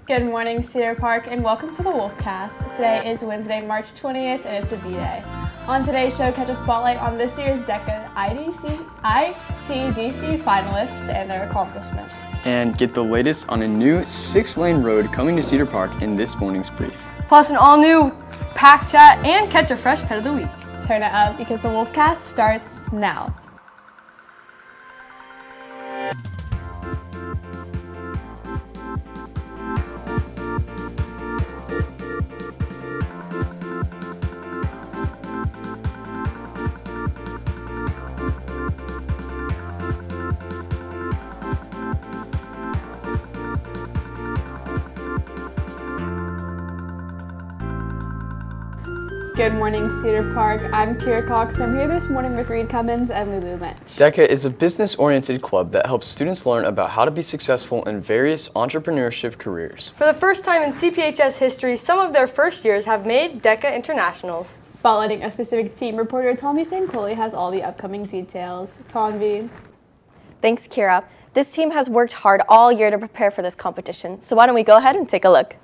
Good morning, Cedar Park, and welcome to the Wolfcast. Today is Wednesday, March 20th, and it's a B-Day. On today's show, catch a spotlight on this year's DECA ICDC finalists and their accomplishments. And get the latest on a new 6-lane road coming to Cedar Park in this morning's brief. Plus an all-new pack chat and catch a fresh pet of the week. Turn it up because the Wolfcast starts now. Good morning, Cedar Park. I'm Kira Cox, and I'm here this morning with Reed Cummins and Lulu Lynch. DECA is a business-oriented club that helps students learn about how to be successful in various entrepreneurship careers. For the first time in CPHS history, some of their first years have made DECA internationals. Spotlighting a specific team, reporter Tommy St. Coley has all the upcoming details. Tommy. Thanks, Kira. This team has worked hard all year to prepare for this competition, so why don't we go ahead and take a look.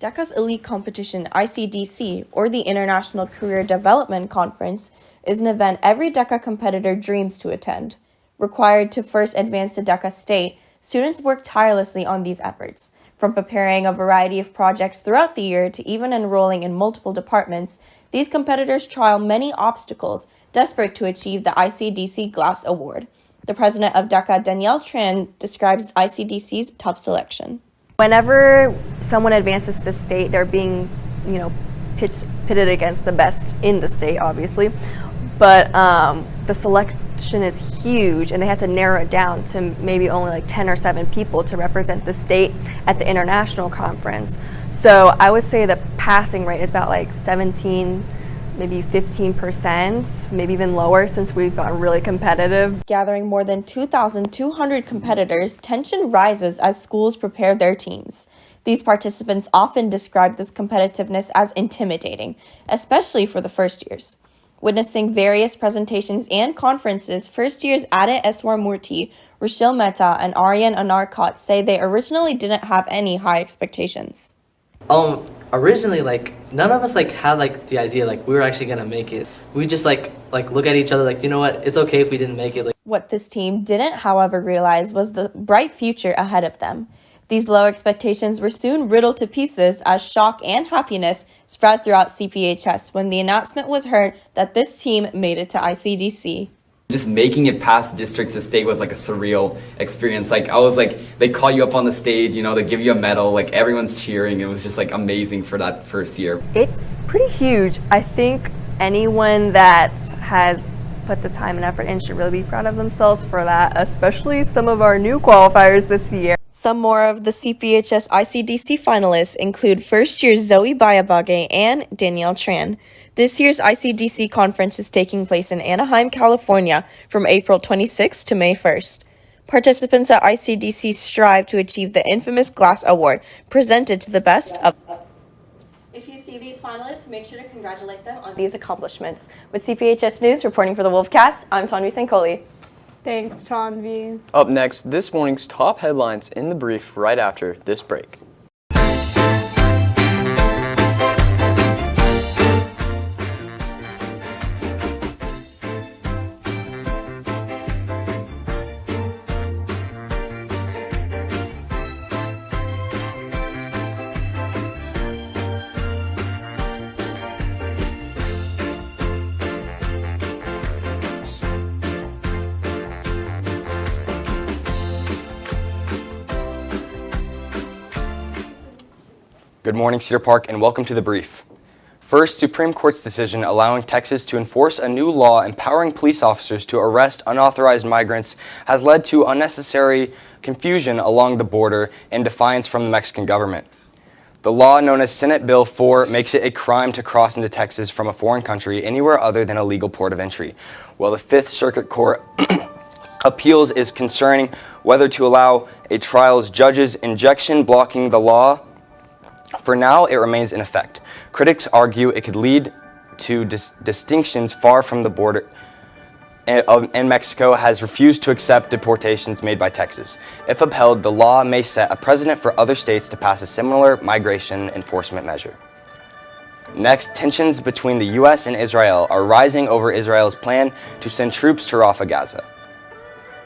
DECA's elite competition, ICDC, or the International Career Development Conference, is an event every DECA competitor dreams to attend. Required to first advance to DECA State, students work tirelessly on these efforts. From preparing a variety of projects throughout the year to even enrolling in multiple departments, these competitors trial many obstacles, desperate to achieve the ICDC Glass Award. The president of DECA, Danielle Tran, describes ICDC's tough selection. Whenever someone advances to state, they're being, pitted against the best in the state, obviously. But the selection is huge, and they have to narrow it down to maybe only like 10 or 7 people to represent the state at the international conference. So I would say the passing rate is about like 17, maybe 15%, maybe even lower since we've gotten really competitive. Gathering more than 2,200 competitors, tension rises as schools prepare their teams. These participants often describe this competitiveness as intimidating, especially for the first years. Witnessing various presentations and conferences, first years Adit Eswar-Murthy, Rochelle Mehta, and Aryan Anarkot say they originally didn't have any high expectations. Originally, none of us had the idea we were actually gonna make it. We just look at each other you know what, it's okay if we didn't make it. What this team didn't, however, realize was the bright future ahead of them. These low expectations were soon riddled to pieces as shock and happiness spread throughout CPHS when the announcement was heard that this team made it to ICDC. Just making it past districts to state was a surreal experience. They call you up on the stage, they give you a medal, everyone's cheering. It was just amazing for that first year. It's pretty huge. I think anyone that has put the time and effort in should really be proud of themselves for that, especially some of our new qualifiers this year. Some more of the CPHS ICDC finalists include first year Zoe Bayabage and Danielle Tran. This year's ICDC conference is taking place in Anaheim, California from April 26th to May 1st. Participants at ICDC strive to achieve the infamous Glass Award, presented to the best of. If you see these finalists, make sure to congratulate them on these accomplishments. With CPHS News, reporting for the Wolfcast, I'm Tanvi St. Coley. Thanks, Tanvi. Up next, this morning's top headlines in the brief right after this break. Good morning, Cedar Park, and welcome to the brief. First, Supreme Court's decision allowing Texas to enforce a new law empowering police officers to arrest unauthorized migrants has led to unnecessary confusion along the border and defiance from the Mexican government. The law, known as Senate Bill 4, makes it a crime to cross into Texas from a foreign country anywhere other than a legal port of entry, while the Fifth Circuit Court appeals is concerning whether to allow a trial's judge's injunction blocking the law. For now, it remains in effect. Critics argue it could lead to distinctions far from the border and Mexico has refused to accept deportations made by Texas. If upheld, the law may set a precedent for other states to pass a similar migration enforcement measure. Next, tensions between the U.S. and Israel are rising over Israel's plan to send troops to Rafah, Gaza.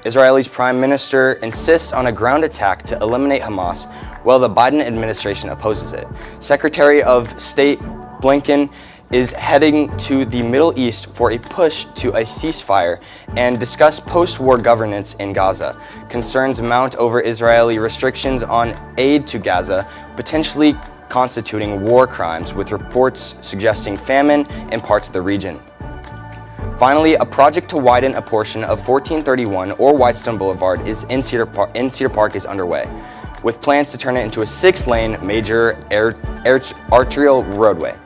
Israel's prime minister insists on a ground attack to eliminate Hamas, while the Biden administration opposes it. Secretary of State Blinken is heading to the Middle East for a push to a ceasefire and discuss post-war governance in Gaza. Concerns mount over Israeli restrictions on aid to Gaza, potentially constituting war crimes, with reports suggesting famine in parts of the region. Finally, a project to widen a portion of 1431 or Whitestone Boulevard in Cedar Park is underway, with plans to turn it into a 6-lane major arterial roadway.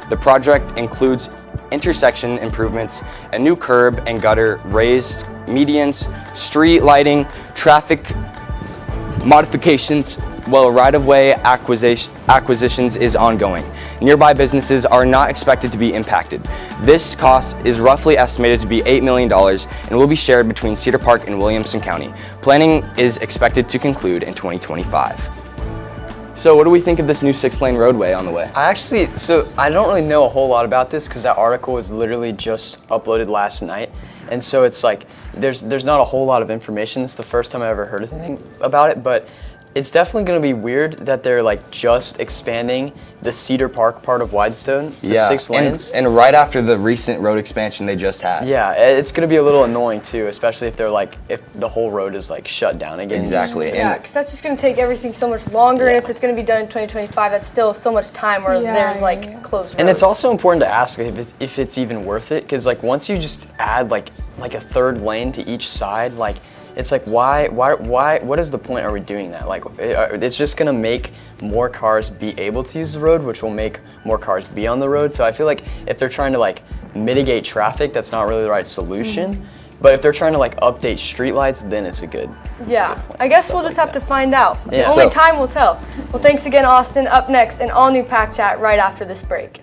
The project includes intersection improvements, a new curb and gutter, raised medians, street lighting, traffic modifications, while right-of-way acquisitions is ongoing. Nearby businesses are not expected to be impacted. This cost is roughly estimated to be $8 million and will be shared between Cedar Park and Williamson County. Planning is expected to conclude in 2025. So what do we think of this new 6-lane roadway on the way? I don't really know a whole lot about this because that article was literally just uploaded last night. And so it's like, there's not a whole lot of information. It's the first time I ever heard anything about it, but it's definitely going to be weird that they're like just expanding the Cedar Park part of Whitestone to 6 lanes. And right after the recent road expansion they just had. Yeah, it's going to be a little annoying too, especially if if the whole road is like shut down again. Exactly. Yeah, because that's just going to take everything so much longer. And if it's going to be done in 2025, that's still so much time where there's like closed roads. And it's also important to ask if it's even worth it, because like once you just add like a 3rd lane to each side, like it's like why what is the point? Are we doing that? Like it's just gonna make more cars be able to use the road, which will make more cars be on the road. So I feel like if they're trying to like mitigate traffic, that's not really the right solution. But if they're trying to like update streetlights, then it's a good plan. I guess we'll just have to find out. Yeah. Only time will tell. Well, thanks again, Austin. Up next, an all-new Pack Chat right after this break.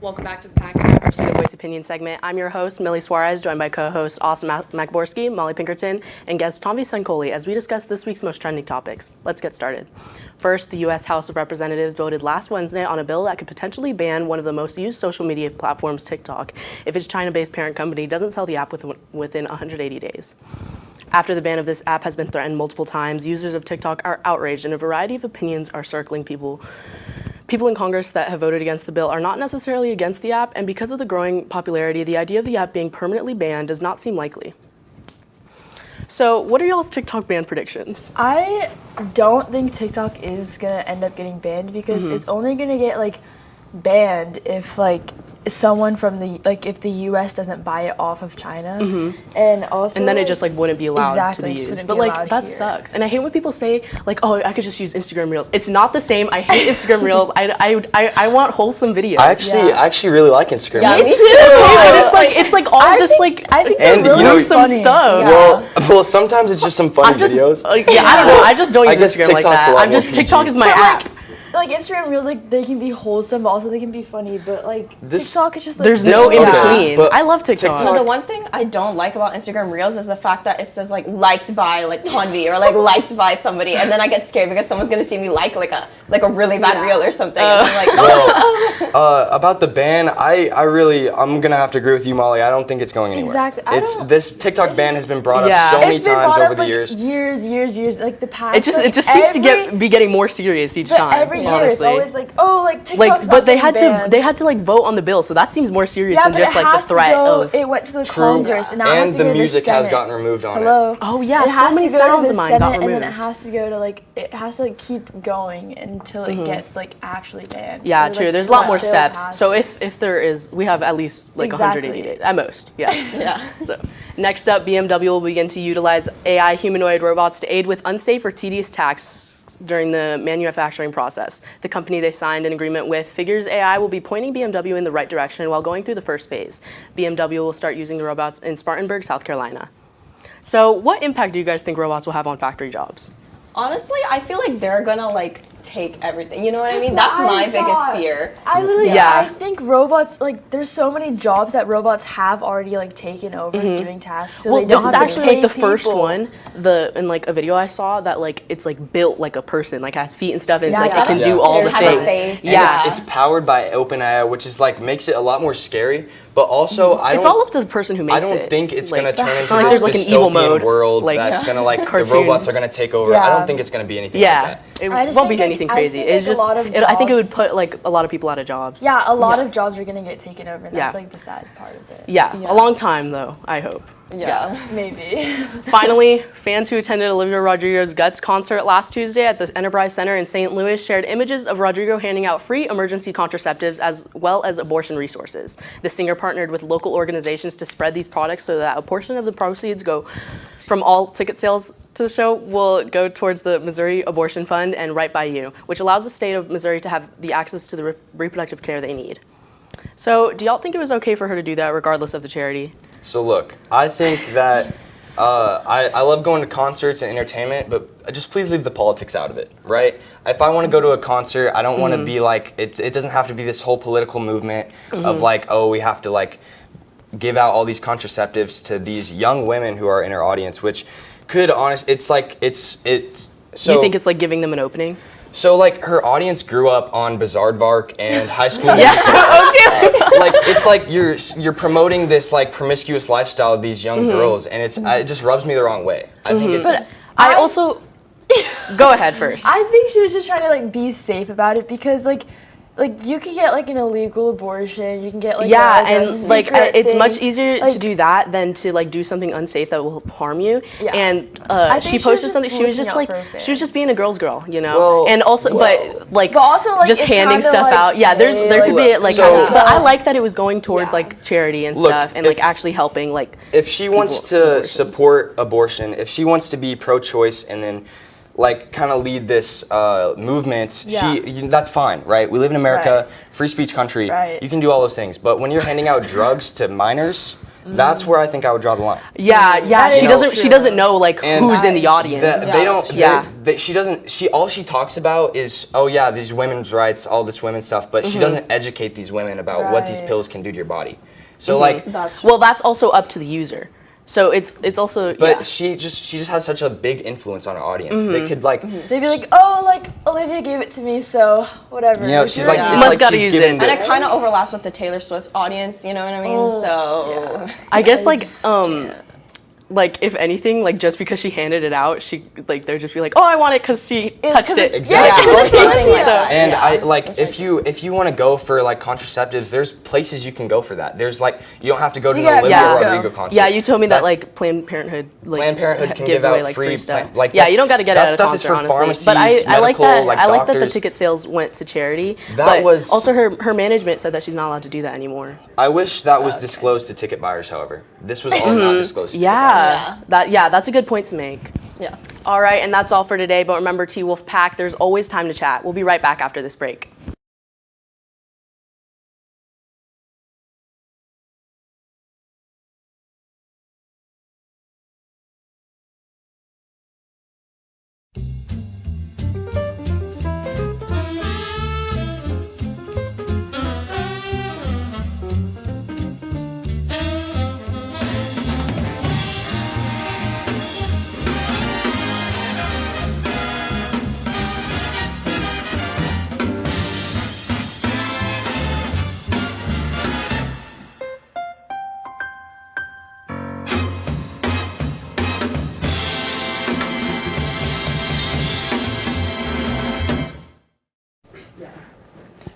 Welcome back to the Pack Chat, our Student Voice Opinion segment. I'm your host, Millie Suarez, joined by co-hosts Austin Macborski, Molly Pinkerton, and guest Tommy Sunkoli as we discuss this week's most trending topics. Let's get started. First, the U.S. House of Representatives voted last Wednesday on a bill that could potentially ban one of the most used social media platforms, TikTok, if its China-based parent company doesn't sell the app within 180 days. After the ban of this app has been threatened multiple times, users of TikTok are outraged, and a variety of opinions are circling people. People in Congress that have voted against the bill are not necessarily against the app, and because of the growing popularity, the idea of the app being permanently banned does not seem likely. So, what are y'all's TikTok ban predictions? I don't think TikTok is gonna end up getting banned because it's only gonna get like banned if like someone from the if the U.S. doesn't buy it off of China, and also and then it just like wouldn't be allowed exactly, to be used. Be but like that sucks. And I hate when people say like, oh, I could just use Instagram Reels. It's not the same. I hate Instagram Reels. I want wholesome videos. I actually really like Instagram Reels. Me too. But it's like all I think and they're really some stuff. Yeah. Well, sometimes it's just some funny videos. I don't know. I just don't use Instagram like TikTok's that. TikTok is my app. Like Instagram Reels, like they can be wholesome, but also they can be funny. But like TikTok is just like there's no in between. I love TikTok. So the one thing I don't like about Instagram Reels is the fact that it says like liked by like Tanvi or like liked by somebody, and then I get scared because someone's gonna see me like a really bad reel or something. And I'm like, about the ban, I'm gonna have to agree with you, Molly. I don't think it's going anywhere. Exactly. This TikTok ban has been brought up so many times over the years. Years. Like the past. It just seems to be getting more serious each time. year, honestly. it's always like, oh, like TikTok's but they had banned. to like vote on the bill, so that seems more serious Yeah, than but just it like the has to threat go, of. It went to the True. Congress, and now it has And to the go to music the has Senate. gotten removed on Hello. it. Oh yeah, It so has many to go to sounds the of mine Senate, got and removed. then it has to go to like it has to like keep going until it gets like actually banned. Yeah, Or, true. like, There's a lot the more bill steps. passes. So if there is, we have at least like 180 Exactly. days at most. Yeah. Yeah. So next up, BMW will begin to utilize AI humanoid robots to aid with unsafe or tedious tasks during the manufacturing process. The company they signed an agreement with figures AI will be pointing BMW in the right direction while going through the first phase. BMW will start using the robots in Spartanburg, South Carolina. So what impact do you guys think robots will have on factory jobs? Honestly, I feel like they're gonna like take everything. You know what I mean? That's my biggest fear. I literally, Yeah. I think robots, like, there's so many jobs that robots have already, like, taken over doing tasks. So Well, they this don't is have to actually pay like the first people. one. In like a video I saw that like it's like built like a person, like has feet and stuff, and it's Yeah, like yeah, it can that's do all the Has a things. face. And Yeah. it's powered by OpenAI, which is like makes it a lot more scary. But also, It's all up to the person who makes I it. don't think it's Like, gonna turn it's into not like this there's like an evil dystopian mode world like that's gonna like the cartoons. robots are gonna take over. I Yeah. don't think it's gonna be anything Yeah, like that. it I just won't be think, like, anything I just crazy. think, It's like, just, a lot of I think it would jobs- put like a lot of people out of jobs. Yeah, a lot of jobs are gonna get taken over, and that's, Yeah. like, the sad part of it. Yeah, a long time though, I hope. Yeah. Maybe. Finally, fans who attended Olivia Rodrigo's Guts concert last Tuesday at the Enterprise Center in St. Louis shared images of Rodrigo handing out free emergency contraceptives as well as abortion resources. The singer partnered with local organizations to spread these products so that a portion of the proceeds go from all ticket sales to the show will go towards the Missouri Abortion Fund and Right by You, which allows the state of Missouri to have the access to the reproductive care they need. So, do y'all think it was okay for her to do that regardless of the charity? So look, I think that I love going to concerts and entertainment, but just please leave the politics out of it, right? If I want to go to a concert, I don't want to be like, it doesn't have to be this whole political movement of like, oh, we have to like give out all these contraceptives to these young women who are in our audience, which could it's so. You think it's like giving them an opening? So like her audience grew up on Bizarre and High School. Yeah, okay. Like it's like you're promoting this like promiscuous lifestyle of these young girls, and it just rubs me the wrong way. I think it's. I also go ahead first. I think she was just trying to, like, be safe about it because, like you can get, like, an illegal abortion. You can get, like, yeah, a and like secret it's thing. much easier Like, to do that than to like do something unsafe that will harm you. Yeah. And I think she she was posted just something. She was just looking like out for her she was just fans. being a girl's girl, you know. Well, and also, but like also, like, just it's handing kinda, stuff like, out. Yeah, there could be like, So- but I like that it was going towards Yeah. like charity and Look, stuff, and if- like actually helping like. If she wants to support abortion, if she wants to be pro-choice and then like kind of lead this movement, Yeah. that's fine, right? We live in America, Right. free speech country. Right. You can do all those things. But when you're handing out drugs to minors, that's where I think I would draw the line. Yeah, yeah. That She is doesn't. true. She doesn't know like And who's in the audience. They don't. Yeah. She doesn't. All she talks about is, oh yeah, these women's rights, all this women's stuff. But she doesn't educate these women about what these Right. pills can do to your body. So like, Well, that's also up to the user. So it's also. but yeah. she just has such a big influence on her audience. They could like, They'd be like, oh, like, Olivia gave it to me, so whatever. you know, she's like, Yeah. it's Must like gotta she's use given it. the- And it kind of overlaps with the Taylor Swift audience, you know what I mean? So, I guess like if anything, like just because she handed it out, she like they'd just be like, oh, I want it because she touched it. Exactly. Yeah, Or something something like like that. that. And Yeah. I like if you want to go for like contraceptives, there's places you can go for that. There's like you don't have to go to Yeah, the Olivia yeah. Rodrigo concert. Yeah, you told me that like Planned Parenthood like Planned Parenthood can gives give away out like free stuff. plan- like, yeah, that's- you don't got to get it that at a stuff is concert, for honestly. pharmacies, But I like medical, that. like, I like that the doctors. ticket sales went to charity. That but was- also her management said that she's not allowed to do that anymore. I wish that was disclosed to ticket buyers. However, this was all not disclosed. To ticket buyers. Yeah, that's a good point to make. yeah. All right, and that's all for today. But remember, T-Wolf Pack, there's always time to chat. We'll be right back after this break.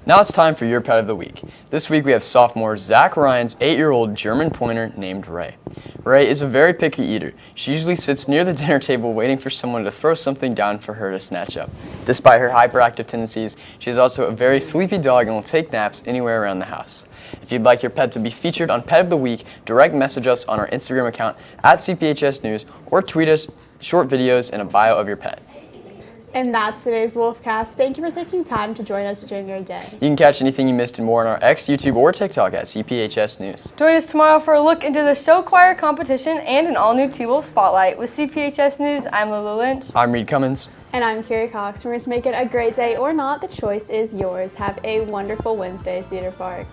Now it's time for your pet of the week. This week we have sophomore Zach Ryan's 8-year-old German pointer named Ray. Ray is a very picky eater. She usually sits near the dinner table waiting for someone to throw something down for her to snatch up. Despite her hyperactive tendencies, she is also a very sleepy dog and will take naps anywhere around the house. If you'd like your pet to be featured on Pet of the Week, direct message us on our Instagram account @CPHS News or tweet us short videos and a bio of your pet. And that's today's Wolfcast. Thank you for taking time to join us during your day. You can catch anything you missed and more on our X, YouTube, or TikTok @CPHS News. Join us tomorrow for a look into the show choir competition and an all-new T-Wolf Spotlight. With CPHS News, I'm Lulu Lynch. I'm Reed Cummins. And I'm Carrie Cox. We're going to make it a great day or not. The choice is yours. Have a wonderful Wednesday, Cedar Park.